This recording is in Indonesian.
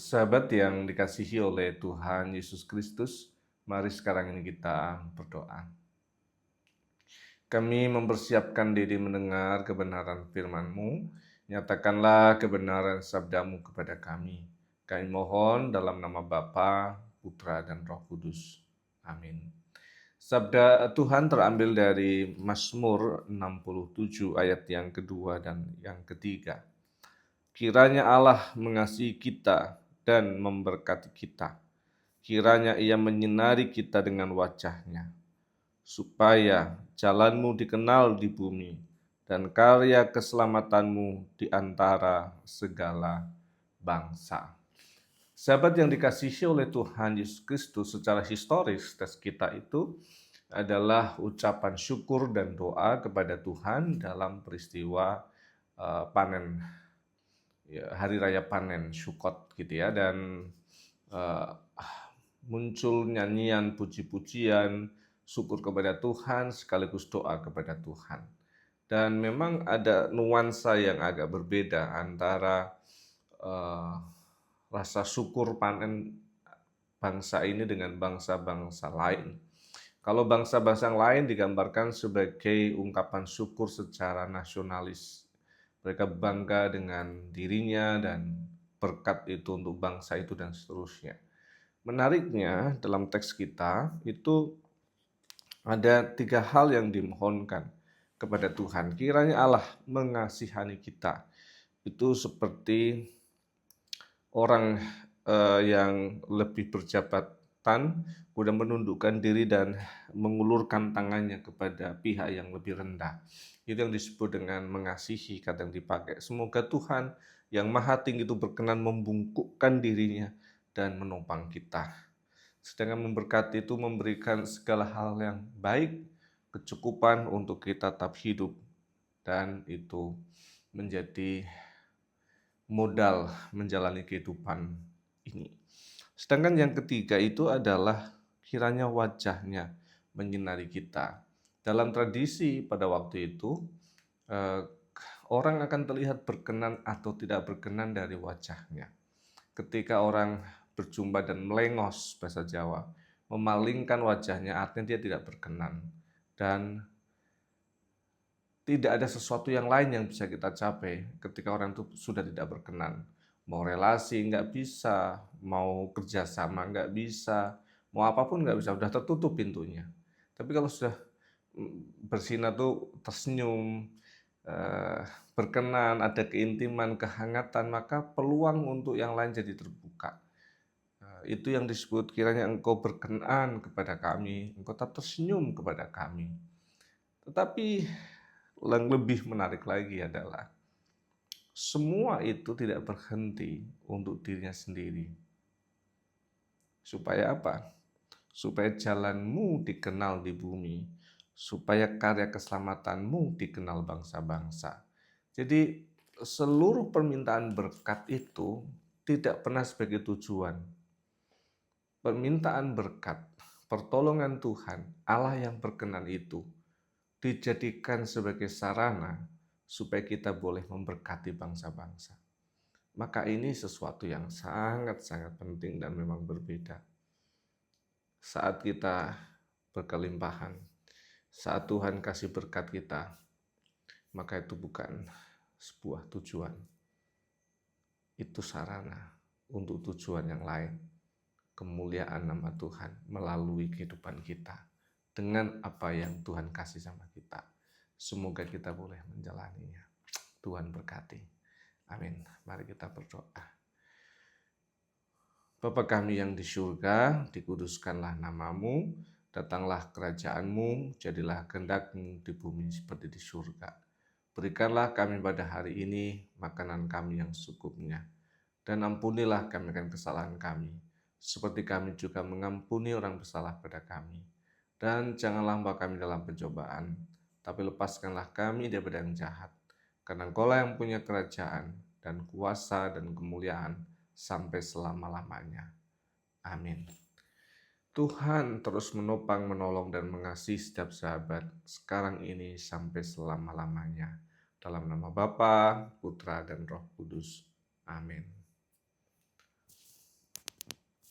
Sahabat yang dikasihi oleh Tuhan Yesus Kristus, mari sekarang ini kita berdoa. Kami mempersiapkan diri mendengar kebenaran firman-Mu, nyatakanlah kebenaran sabda-Mu kepada kami. Kami mohon dalam nama Bapa, Putra, dan Roh Kudus. Amin. Sabda Tuhan terambil dari Mazmur 67 ayat yang kedua dan yang ketiga. Kiranya Allah mengasihi kita dan memberkati kita. Kiranya Ia menyinari kita dengan wajah-Nya, supaya jalan-Mu dikenal di bumi dan karya keselamatan-Mu di antara segala bangsa. Sahabat yang dikasihi oleh Tuhan Yesus Kristus, secara historis teks kita itu adalah ucapan syukur dan doa kepada Tuhan dalam peristiwa panen, hari raya panen Syukot gitu ya, dan muncul nyanyian puji-pujian syukur kepada Tuhan sekaligus doa kepada Tuhan. Dan memang ada nuansa yang agak berbeda antara rasa syukur panen bangsa ini dengan bangsa-bangsa lain. Kalau bangsa-bangsa lain digambarkan sebagai ungkapan syukur secara nasionalis. Mereka bangga dengan dirinya dan berkat itu untuk bangsa itu dan seterusnya. Menariknya dalam teks kita itu ada 3 hal yang dimohonkan kepada Tuhan. Kiranya Allah mengasihani kita. Itu seperti orang yang lebih berjabatan kemudian menundukkan diri dan mengulurkan tangannya kepada pihak yang lebih rendah. Itu yang disebut dengan mengasihi, kata yang dipakai. Semoga Tuhan yang maha tinggi itu berkenan membungkukkan dirinya dan menopang kita. Sedangkan memberkati itu memberikan segala hal yang baik, kecukupan untuk kita tetap hidup, dan itu menjadi modal menjalani kehidupan ini. Sedangkan yang ketiga itu adalah kiranya wajah-Nya menyinari kita. Dalam tradisi pada waktu itu, orang akan terlihat berkenan atau tidak berkenan dari wajah-Nya. Ketika orang berjumpa dan melengos, bahasa Jawa, memalingkan wajah-Nya, artinya dia tidak berkenan. Dan tidak ada sesuatu yang lain yang bisa kita capai ketika orang itu sudah tidak berkenan. Mau relasi nggak bisa, mau kerjasama nggak bisa, mau apapun nggak bisa, sudah tertutup pintunya. Tapi kalau sudah bersinar tuh tersenyum, berkenan, ada keintiman, kehangatan, maka peluang untuk yang lain jadi terbuka. Itu yang disebut kiranya Engkau berkenan kepada kami, Engkau tetap tersenyum kepada kami. Tetapi yang lebih menarik lagi adalah semua itu tidak berhenti untuk dirinya sendiri. Supaya apa? Supaya jalan-Mu dikenal di bumi, supaya karya keselamatan-Mu dikenal bangsa-bangsa. Jadi seluruh permintaan berkat itu tidak pernah sebagai tujuan. Permintaan berkat, pertolongan Tuhan, Allah yang berkenan itu dijadikan sebagai sarana supaya kita boleh memberkati bangsa-bangsa. Maka ini sesuatu yang sangat-sangat penting dan memang berbeda. Saat kita berkelimpahan, saat Tuhan kasih berkat kita, maka itu bukan sebuah tujuan. Itu sarana untuk tujuan yang lain. Kemuliaan nama Tuhan melalui kehidupan kita dengan apa yang Tuhan kasih sama kita. Semoga kita boleh menjalaninya. Tuhan berkati. Amin. Mari kita berdoa. Bapa kami yang di surga, dikuduskanlah nama-Mu, datanglah kerajaan-Mu, jadilah kehendak-Mu di bumi seperti di surga. Berikanlah kami pada hari ini makanan kami yang secukupnya, dan ampunilah kami akan kesalahan kami, seperti kami juga mengampuni orang bersalah pada kami. Dan janganlah membawa kami dalam pencobaan, tapi lepaskanlah kami daripada yang jahat. Karena Engkau-lah yang punya kerajaan dan kuasa dan kemuliaan sampai selama-lamanya. Amin. Tuhan terus menopang, menolong, dan mengasihi setiap sahabat sekarang ini sampai selama-lamanya. Dalam nama Bapa, Putra, dan Roh Kudus. Amin.